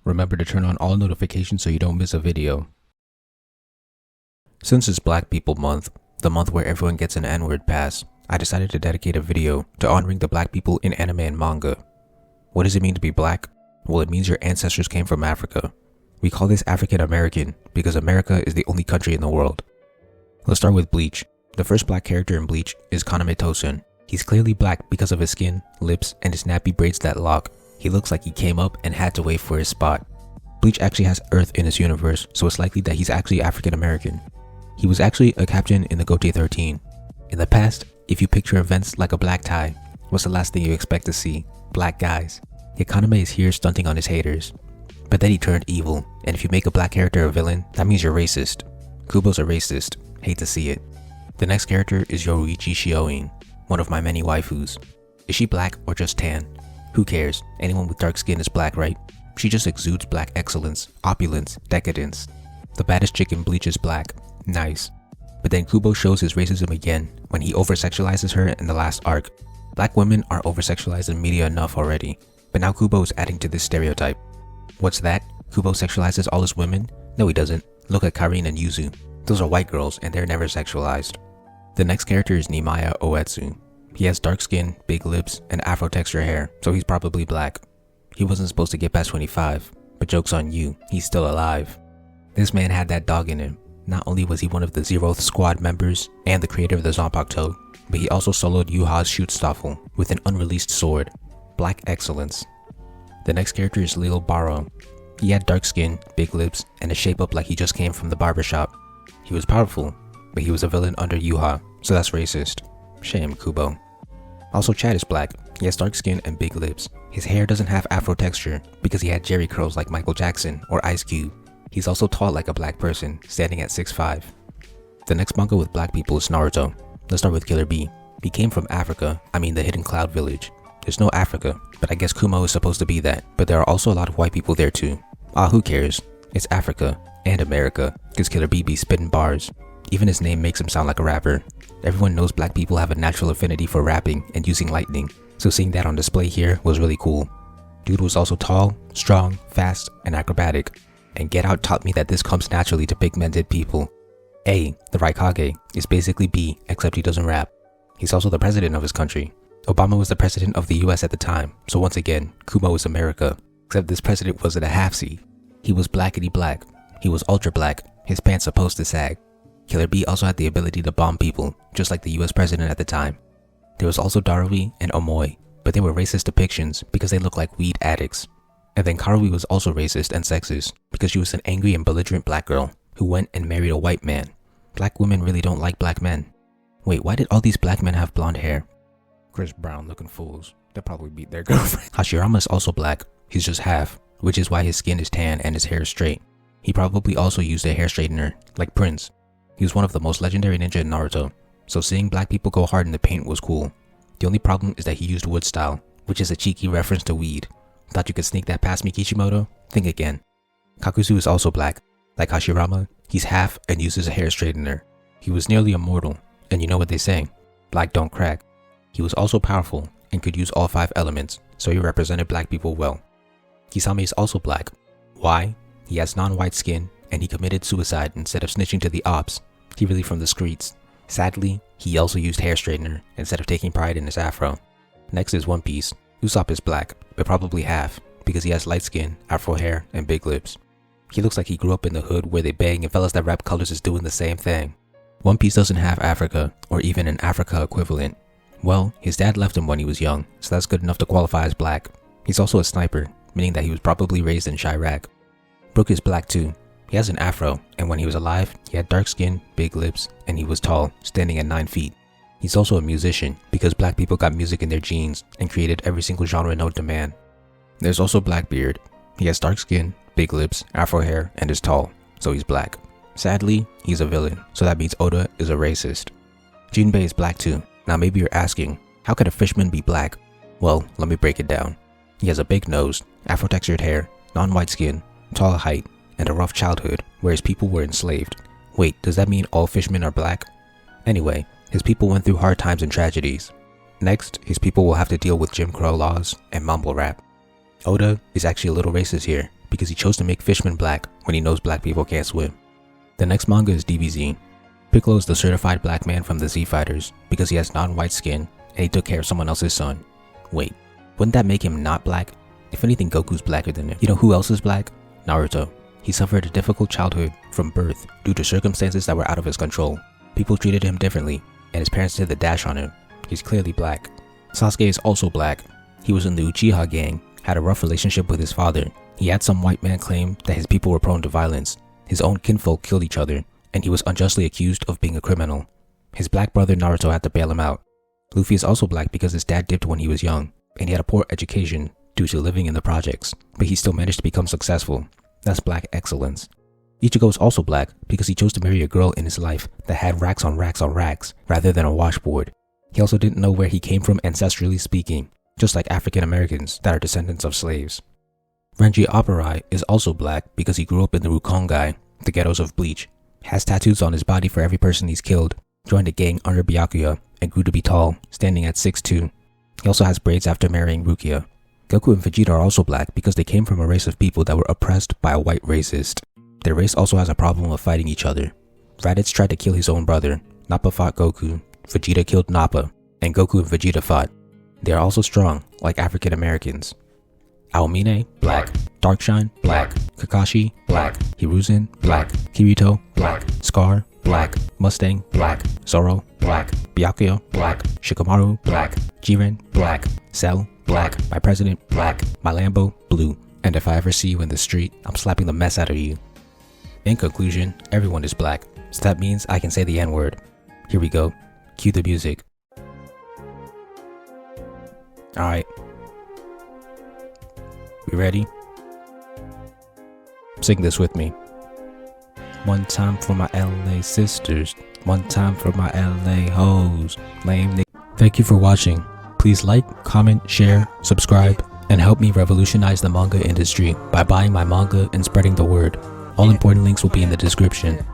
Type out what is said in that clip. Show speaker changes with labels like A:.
A: Remember to turn on all notifications so you don't miss a video. Since it's Black People Month, the month where everyone gets an N-word pass, I decided to dedicate a video to honoring the Black people in anime and manga. What does it mean to be Black? Well, it means your ancestors came from Africa. We call this African American because America is the only country in the world. Let's start with Bleach. The first Black character in Bleach is Kaname Tosen. He's clearly Black because of his skin, lips, and his nappy braids that lock. He looks like he came up and had to wait for his spot. Bleach actually has Earth in his universe, so it's likely that he's actually African American. He was actually a captain in the Gote 13. In the past, if you picture events like a black tie, what's the last thing you expect to see? Black guys. Yet Kaname is here stunting on his haters. But then he turned evil, and if you make a Black character a villain, that means you're racist. Kubo's a racist. Hate to see it. The next character is Yoruichi Shioin, one of my many waifus. Is she Black or just tan? Who cares? Anyone with dark skin is Black, right? She just exudes Black excellence, opulence, decadence. The baddest chick in Bleach is Black. Nice. But then Kubo shows his racism again when he over-sexualizes her in the last arc. Black women are over-sexualized in media enough already, but now Kubo is adding to this stereotype. What's that? Kubo sexualizes all his women? No, he doesn't. Look at Karin and Yuzu. Those are white girls and they're never sexualized. The next character is Nimaya Oetsu. He has dark skin, big lips, and afro texture hair, so he's probably Black. He wasn't supposed to get past 25, but joke's on you, he's still alive. This man had that dog in him. Not only was he one of the Zeroth Squad members and the creator of the Zanpakuto, but he also soloed Yuha's Schutzstaffel with an unreleased sword. Black excellence. The next character is Lil Baro. He had dark skin, big lips, and a shape up like he just came from the barbershop. He was powerful, but he was a villain under Yuha, so that's racist. Shame, Kubo. Also, Chad is Black. He has dark skin and big lips. His hair doesn't have afro texture because he had Jerry curls like Michael Jackson or Ice Cube. He's also tall like a Black person, standing at 6'5". The next manga with Black people is Naruto. Let's start with Killer B. He came from Africa, the Hidden Cloud Village. There's no Africa, but I guess Kumo is supposed to be that, but there are also a lot of white people there too. Who cares? It's Africa and America, cause Killer B be spitting bars. Even his name makes him sound like a rapper. Everyone knows Black people have a natural affinity for rapping and using lightning, so seeing that on display here was really cool. Dude was also tall, strong, fast, and acrobatic. And Get Out taught me that this comes naturally to pigmented people. A, the Raikage, is basically B, except he doesn't rap. He's also the president of his country. Obama was the president of the US at the time, so once again, Kumo is America. Except this president wasn't a half-C. He was blackety black. He was ultra black, his pants supposed to sag. Killer B also had the ability to bomb people, just like the US president at the time. There was also Darui and Omoi, but they were racist depictions because they looked like weed addicts. And then Karui was also racist and sexist because she was an angry and belligerent Black girl who went and married a white man. Black women really don't like Black men. Wait, why did all these Black men have blonde hair? Chris Brown looking fools. They'll probably beat their girlfriend. Hashirama is also Black. He's just half, which is why his skin is tan and his hair is straight. He probably also used a hair straightener, like Prince. He was one of the most legendary ninja in Naruto, so seeing Black people go hard in the paint was cool. The only problem is that he used wood style, which is a cheeky reference to weed. Thought you could sneak that past me, Kishimoto? Think again. Kakuzu is also Black. Like Hashirama, he's half and uses a hair straightener. He was nearly immortal, and you know what they say, Black don't crack. He was also powerful and could use all 5 elements, so he represented Black people well. Kisame is also Black. Why? He has non-white skin, and he committed suicide instead of snitching to the ops. He really from the streets. Sadly, he also used hair straightener instead of taking pride in his afro. Next is One Piece. Usopp is Black, but probably half, because he has light skin, afro hair, and big lips. He looks like he grew up in the hood where they bang and fellas that rap colors is doing the same thing. One Piece doesn't have Africa, or even an Africa equivalent. Well, his dad left him when he was young, so that's good enough to qualify as Black. He's also a sniper, meaning that he was probably raised in Chirac. Brook is Black too. He has an afro, and when he was alive, he had dark skin, big lips, and he was tall, standing at 9 feet. He's also a musician, because Black people got music in their genes and created every single genre known to man. There's also Blackbeard. He has dark skin, big lips, afro hair, and is tall, so he's Black. Sadly, he's a villain, so that means Oda is a racist. Jinbei is Black too. Now maybe you're asking, how could a fishman be Black? Well, let me break it down. He has a big nose, afro-textured hair, non-white skin, tall height, and a rough childhood where his people were enslaved. Wait, does that mean all fishmen are Black? Anyway, his people went through hard times and tragedies. Next, his people will have to deal with Jim Crow laws and mumble rap. Oda is actually a little racist here, because he chose to make fishmen black when he knows black people can't swim. The next manga is DBZ. Piccolo is the certified black man from the Z Fighters because he has non-white skin and he took care of someone else's son. Wait, wouldn't that make him not black? If anything, Goku's blacker than him. You know who else is black? Naruto. He suffered a difficult childhood from birth due to circumstances that were out of his control. People treated him differently, and his parents did the dash on him. He's clearly black. Sasuke is also black. He was in the Uchiha gang, had a rough relationship with his father. He had some white man claim that his people were prone to violence. His own kinfolk killed each other, and he was unjustly accused of being a criminal. His black brother Naruto had to bail him out. Luffy is also black because his dad dipped when he was young, and he had a poor education due to living in the projects, but he still managed to become successful. That's black excellence. Ichigo is also black because he chose to marry a girl in his life that had racks on racks on racks rather than a washboard. He also didn't know where he came from ancestrally speaking, just like African Americans that are descendants of slaves. Renji Apparai is also black because he grew up in the Rukongai, the ghettos of Bleach, has tattoos on his body for every person he's killed, joined a gang under Byakuya, and grew to be tall, standing at 6'2". He also has braids after marrying Rukia. Goku and Vegeta are also black because they came from a race of people that were oppressed by a white racist. Their race also has a problem of fighting each other. Raditz tried to kill his own brother. Nappa fought Goku. Vegeta killed Nappa, and Goku and Vegeta fought. They are also strong, like African Americans. Aomine, black. Darkshine, black. Kakashi, black. Hiruzen, black. Kirito, black. Scar, black. Mustang, black. Zoro, black. Byakuya, black. Shikamaru, black. Jiren, black. Cell, black. My president, black. My Lambo, blue. And if I ever see you in the street, I'm slapping the mess out of you. In conclusion, everyone is black, so that means I can say the N-word. Here we go. Cue the music. Alright. We ready? Sing this with me. One time for my LA sisters. One time for my LA hoes. Lame. Thank you for watching. Please like, comment, share, subscribe, and help me revolutionize the manga industry by buying my manga and spreading the word. All important links will be in the description.